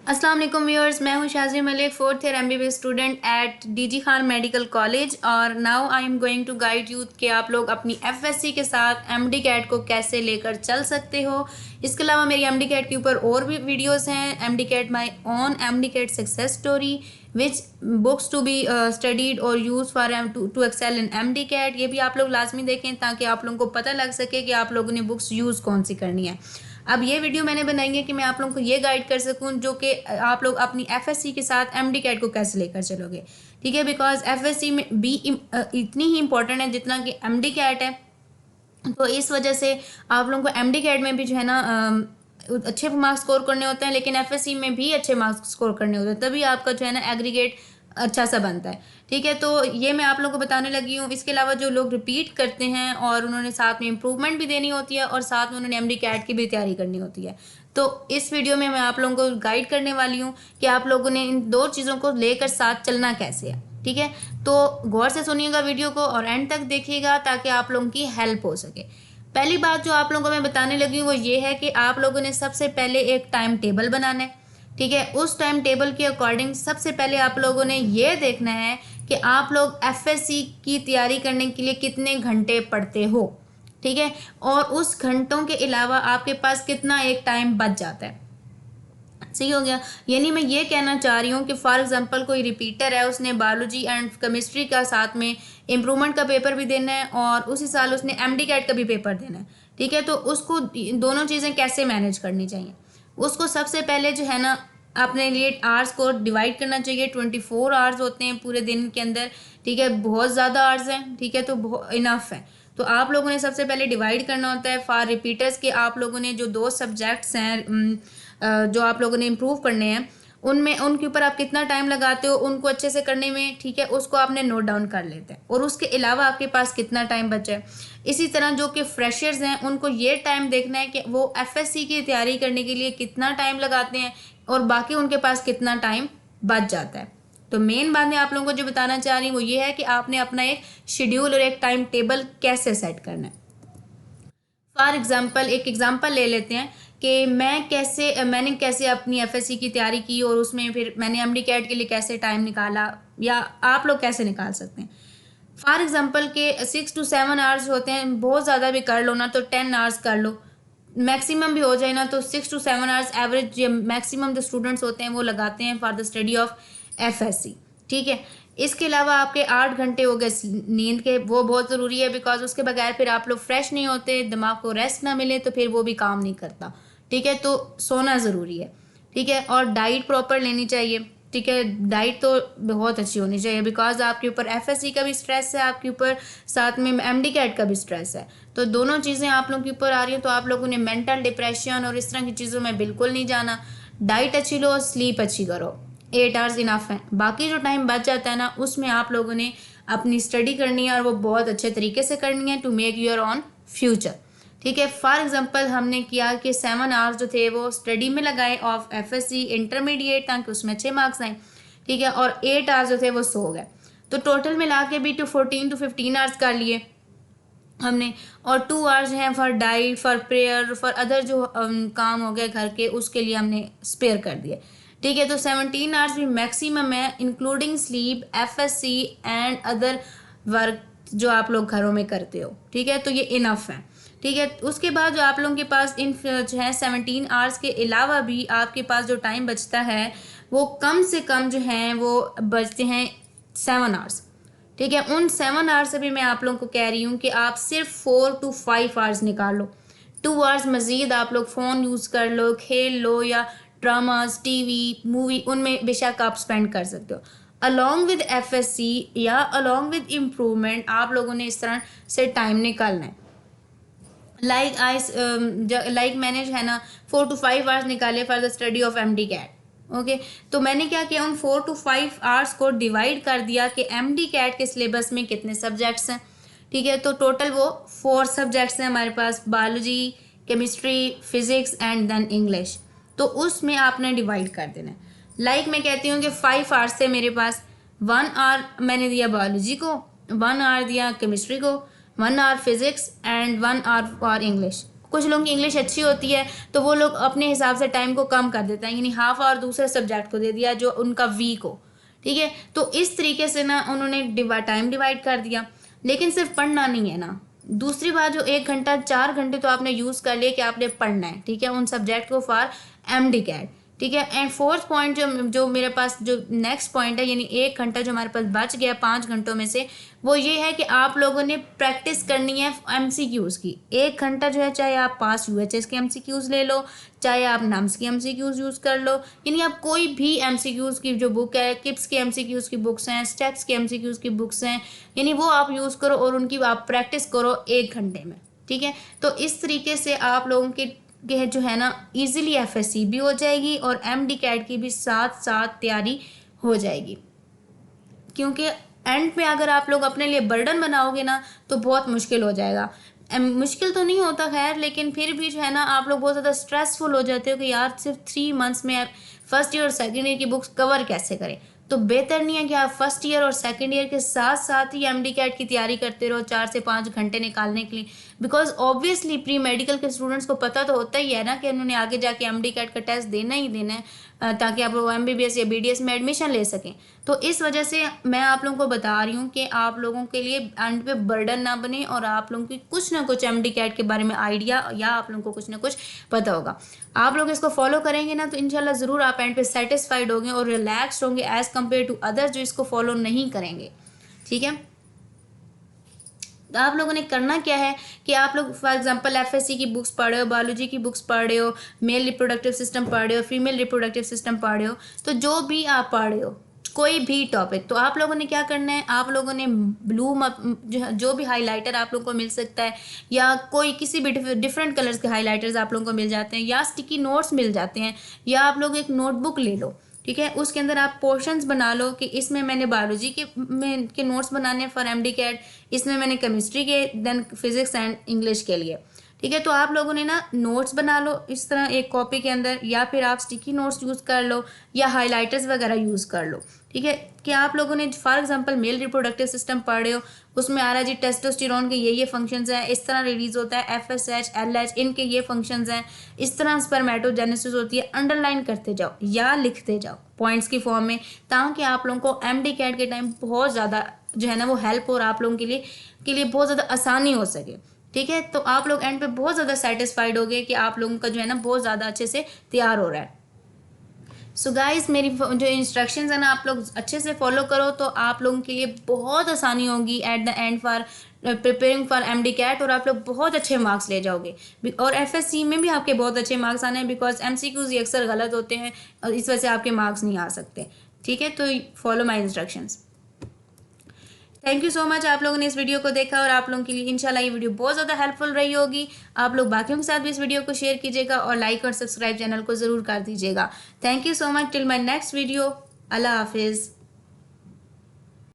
अस्सलाम वालेकुम व्यूअर्स, मैं हूं Shazi Malik, fourth year MBBS student at DG Khan medical college. और now I am going to guide you कि आप लोग अपनी FSC के साथ MD कैट को कैसे लेकर चल सकते हो। इसके अलावा मेरी MD कैट के ऊपर और भी वीडियोस हैं, MD CAT my on MD CAT success story, which books to be studied और use for to excel in MD CAT. ये भी आप लोग लाजमी देखें ताकि आप लोगों को पता लग सके कि आप लोगों ने बुक्स यूज़ कौन सी करनी है। अब ये वीडियो मैंने बनाई है कि मैं आप लोगों को ये गाइड कर सकूं जो कि आप लोग अपनी FSC के साथ MD कैट को कैसे लेकर चलोगे। ठीक है, बिकॉज FSC में भी इतनी ही इंपॉर्टेंट है जितना कि MD कैट है। तो इस वजह से आप लोगों को MD कैट में भी जो है ना अच्छे मार्क्स स्कोर करने होते हैं, लेकिन FSC में भी अच्छे मार्क्स स्कोर करने होते हैं, तभी आपका जो है ना एग्रीगेट अच्छा सा बनता है। ठीक है, तो ये मैं आप लोगों को बताने लगी हूँ। इसके अलावा जो लोग रिपीट करते हैं और उन्होंने साथ में इम्प्रूवमेंट भी देनी होती है और साथ में उन्होंने MD कैट की भी तैयारी करनी होती है, तो इस वीडियो में मैं आप लोगों को गाइड करने वाली हूँ कि आप लोगों ने इन दो चीज़ों को लेकर साथ चलना कैसे है। ठीक है, तो गौर से सुनिएगा वीडियो को और एंड तक देखिएगा ताकि आप लोगों की हेल्प हो सके। पहली बात जो आप लोगों को मैं बताने लगी हूँ वो ये है कि आप लोगों ने सबसे पहले एक टाइम टेबल बनाना है। ठीक है, उस टाइम टेबल के अकॉर्डिंग सबसे पहले आप लोगों ने ये देखना है कि आप लोग FSC की तैयारी करने के लिए कितने घंटे पढ़ते हो। ठीक है, और उस घंटों के अलावा आपके पास कितना एक टाइम बच जाता है। सही हो गया। यानी मैं ये कहना चाह रही हूँ कि फॉर एग्जांपल कोई रिपीटर है, उसने बायोलॉजी एंड केमिस्ट्री का साथ में इम्प्रूवमेंट का पेपर भी देना है और उसी साल उसने MD कैट का भी पेपर देना है। ठीक है, तो उसको दोनों चीज़ें कैसे मैनेज करनी चाहिए। उसको सबसे पहले जो है ना अपने लिए आवर्स को डिवाइड करना चाहिए। 24 आवर्स होते हैं पूरे दिन के अंदर। ठीक है, बहुत ज़्यादा आवर्स हैं। ठीक है, तो इनफ है। तो आप लोगों ने सबसे पहले डिवाइड करना होता है फॉर रिपीटर्स के। आप लोगों ने जो दो सब्जेक्ट्स हैं जो आप लोगों ने इम्प्रूव करने हैं, उनमें उनके ऊपर आप कितना टाइम लगाते हो उनको अच्छे से करने में। ठीक है, उसको आपने नोट डाउन कर लेते हैं और उसके अलावा आपके पास कितना टाइम बचा है। इसी तरह जो कि फ्रेशर्स हैं उनको ये टाइम देखना है कि वो FSC की तैयारी करने के लिए कितना टाइम लगाते हैं और बाकी उनके पास कितना टाइम बच जाता है। तो मेन बात मैं आप लोगों को जो बताना चाह रही हूँ वो ये है कि आपने अपना एक शेड्यूल और एक टाइम टेबल कैसे सेट करना है। फॉर एग्जाम्पल एक एग्जाम्पल ले लेते हैं कि मैंने कैसे अपनी FSC की तैयारी की और उसमें फिर मैंने MD कैट के लिए कैसे टाइम निकाला, या आप लोग कैसे निकाल सकते हैं। फॉर एग्जाम्पल के 6 to 7 आवर्स होते हैं, बहुत ज़्यादा भी कर लो ना तो 10 आवर्स कर लो, मैक्सिमम भी हो जाए ना तो 6 to 7 आवर्स एवरेज मैक्सिमम जो स्टूडेंट्स होते हैं वो लगाते हैं for the study of FSC। ठीक है, इसके अलावा आपके 8 घंटे हो गए नींद के, वो बहुत ज़रूरी है बिकॉज उसके बगैर फिर आप लोग फ्रेश नहीं होते, दिमाग को रेस्ट ना मिले तो फिर वो भी काम नहीं करता। ठीक है, तो सोना ज़रूरी है। ठीक है, और डाइट प्रॉपर लेनी चाहिए। ठीक है, डाइट तो बहुत अच्छी होनी चाहिए बिकॉज आपके ऊपर FSC का भी स्ट्रेस है, आपके ऊपर साथ में MD कैट का भी स्ट्रेस है, तो दोनों चीज़ें आप लोगों के ऊपर आ रही हैं। तो आप लोगों ने मेंटल डिप्रेशन और इस तरह की चीज़ों में बिल्कुल नहीं जाना। डाइट अच्छी लो, स्लीप अच्छी करो, 8 आवर्स इनफ है। बाकी जो टाइम बच जाता है ना उसमें आप लोगों ने अपनी स्टडी करनी है और वो बहुत अच्छे तरीके से करनी है to make your own future. ठीक है, फॉर एग्जांपल हमने किया कि 7 आवर्स जो थे वो स्टडी में लगाए ऑफ FSC इंटरमीडिएट ताकि उसमें अच्छे मार्क्स आए। ठीक है, और 8 आवर्स जो थे वो सो गए, तो टोटल मिला के भी 14 to 15 आवर्स कर लिए हमने। और 2 आवर्स हैं for diet, for prayer, for other जो काम हो गए घर के, उसके लिए हमने स्पेयर कर दिए। ठीक है, तो 17 आवर्स भी मैक्सिमम है including sleep, FSC and other work जो आप लोग घरों में करते हो। ठीक है, तो ये इनफ है। ठीक है, उसके बाद जो आप लोगों के पास इन जो है 17 आवर्स के अलावा भी आपके पास जो टाइम बचता है वो कम से कम जो है वो बचते हैं 7 आवर्स। ठीक है, उन 7 आवर्स से भी मैं आप लोगों को कह रही हूँ कि आप सिर्फ 4 to 5 आवर्स निकाल लो। 2 आवर्स मज़ीद आप लोग फ़ोन यूज़ कर लो, खेल लो, या ड्रामाज, TV, मूवी, उनमें बेशक आप स्पेंड कर सकते हो। अलॉन्ग विद FSC या अलॉन्ग विद इम्प्रूवमेंट आप लोगों ने इस तरह से टाइम निकालना है। लाइक मैंने जो है ना 4 to 5 आवर्स निकाले for the study of MD CAT. Okay, तो मैंने क्या किया, उन 4 to 5 आवर्स को डिवाइड कर दिया कि MD कैट के सिलेबस में कितने सब्जेक्ट्स हैं। ठीक है, तो टोटल वो 4 सब्जेक्ट्स हैं हमारे पास, biology, chemistry, physics and then English. तो उसमें आपने डिवाइड कर देना है। लाइक मैं कहती हूँ कि 5 आवर्स थे मेरे पास, 1 आवर मैंने दिया बायोलॉजी को, 1 आवर दिया केमिस्ट्री को, 1 hour physics and 1 hour for English. कुछ लोगों की इंग्लिश अच्छी होती है तो वो लोग अपने हिसाब से टाइम को कम कर देते हैं, यानी हाफ आवर दूसरे सब्जेक्ट को दे दिया जो उनका वीक हो, ठीक है। तो इस तरीके से ना उन्होंने टाइम डिवाइड कर दिया। लेकिन सिर्फ पढ़ना नहीं है ना, दूसरी बात जो 1 घंटा 4 घंटे तो आपने यूज़ कर लिए कि आपने पढ़ना है, ठीक है, उन सब्जेक्ट को फॉर एमडी कैट, ठीक है। एंड फोर्थ पॉइंट जो जो मेरे पास जो नेक्स्ट पॉइंट है, यानी 1 घंटा जो हमारे पास बच गया 5 घंटों में से, वो ये है कि आप लोगों ने प्रैक्टिस करनी है एमसीक्यूज़ की। 1 घंटा जो है, चाहे आप पास यूएचएस के एमसीक्यूज़ ले लो, चाहे आप नम्स की एमसीक्यूज़ यूज़ कर लो, यानी आप कोई भी एमसीक्यूज़ की जो बुक है, किप्स के एमसीक्यूज़ की बुक्स हैं, स्टेक्स के एमसीक्यूज़ की बुक्स हैं, यानी वो आप यूज़ करो और उनकी आप प्रैक्टिस करो 1 घंटे में, ठीक है। तो इस तरीके से आप लोगों के जो है ना इजीली एफएससी भी हो जाएगी और एमडी कैट की भी साथ साथ तैयारी हो जाएगी। क्योंकि एंड में अगर आप लोग अपने लिए बर्डन बनाओगे ना तो बहुत मुश्किल हो जाएगा। मुश्किल तो नहीं होता खैर, लेकिन फिर भी जो है ना आप लोग बहुत ज़्यादा स्ट्रेसफुल हो जाते हो कि यार सिर्फ 3 मंथ्स में फर्स्ट ईयर और सेकेंड ईयर की बुक्स कवर कैसे करें। तो बेहतर नहीं है कि आप फर्स्ट ईयर और सेकेंड ईयर के साथ साथ ही एमडी कैट की तैयारी करते रहो 4 से 5 घंटे निकालने के लिए। बिकॉज ऑब्वियसली प्री मेडिकल के स्टूडेंट्स को पता तो होता ही है ना कि उन्होंने आगे जाके एमडी कैट का टेस्ट देना ही देना है, ताकि आप लोग एमबीबीएस या बीडीएस में एडमिशन ले सकें। तो इस वजह से मैं आप लोगों को बता रही हूँ कि आप लोगों के लिए एंड पे बर्डन ना बने और आप लोगों की कुछ ना कुछ एमडी कैट के बारे में आइडिया या आप लोगों को कुछ ना कुछ पता होगा। आप लोग इसको फॉलो करेंगे ना तो इंशाल्लाह ज़रूर आप एंड पे सेटिस्फाइड होंगे और रिलैक्स्ड होंगे एज़ कम्पेयर टू अदर्स जो इसको फॉलो नहीं करेंगे, ठीक है। तो आप लोगों ने करना क्या है कि आप लोग फॉर एग्जांपल एफएससी की बुक्स पढ़ रहे हो, बायोलॉजी की बुक्स पढ़ रहे हो, मेल रिप्रोडक्टिव सिस्टम पढ़ रहे हो, फीमेल रिप्रोडक्टिव सिस्टम पढ़ रहे हो, तो जो भी आप पढ़ रहे हो कोई भी टॉपिक, तो आप लोगों ने क्या करना है, आप लोगों ने ब्लू जो भी हाइलाइटर आप लोगों को मिल सकता है या कोई किसी भी डिफरेंट कलर्स के हाइलाइटर्स आप लोगों को मिल जाते हैं या स्टिकी नोट्स मिल जाते हैं, या आप लोग एक नोटबुक ले लो, ठीक है। उसके अंदर आप पोर्शंस बना लो कि इसमें मैंने बायोलॉजी के नोट्स बनाने हैं फॉर एमडी कैट, इसमें मैंने केमिस्ट्री के, देन फिजिक्स एंड इंग्लिश के लिए, ठीक है। तो आप लोगों ने ना नोट्स बना लो इस तरह एक कॉपी के अंदर, या फिर आप स्टिकी नोट्स यूज़ कर लो या हाइलाइटर्स वगैरह यूज़ कर लो, ठीक है। कि आप लोगों ने for example male reproductive system पढ़ रहे हो, उसमें आ रहा है जी टेस्टोस्टेरोन के ये फंक्शंस हैं, इस तरह रिलीज होता है, एफएसएच एलएच इनके ये फंक्शंस हैं, इस तरह स्पर्मेटोजेनेसिस होती है। अंडरलाइन करते जाओ या लिखते जाओ पॉइंट्स की फॉर्म में, ताकि आप लोगों को एमडी कैट के टाइम बहुत ज़्यादा जो है ना वो हेल्प और आप लोगों के लिए बहुत ज़्यादा आसानी हो सके, ठीक है। तो आप लोग एंड पे बहुत ज़्यादा सेटिस्फाइड हो गए कि आप लोगों का जो है ना बहुत ज़्यादा अच्छे से तैयार हो रहा है। सो गाइस मेरी जो इंस्ट्रक्शंस है ना आप लोग अच्छे से फॉलो करो तो आप लोगों के लिए बहुत आसानी होगी at the end for preparing for MD CAT, और आप लोग बहुत अच्छे मार्क्स ले जाओगे। और एफएससी में भी आपके बहुत अच्छे मार्क्स आने हैं, बिकॉज एमसीक्यूज ही अक्सर गलत होते हैं और इस वजह से आपके मार्क्स नहीं आ सकते, ठीक है। तो follow my instructions. Thank you so much आप लोगों ने इस वीडियो को देखा और आप लोगों के लिए इंशाल्लाह ये वीडियो बहुत ज़्यादा हेल्पफुल रही होगी। आप लोग बाकियों के साथ भी इस वीडियो को शेयर कीजिएगा और लाइक और सब्सक्राइब चैनल को ज़रूर कर दीजिएगा। Thank you so much, till my next video, अल्लाह हाफिज़।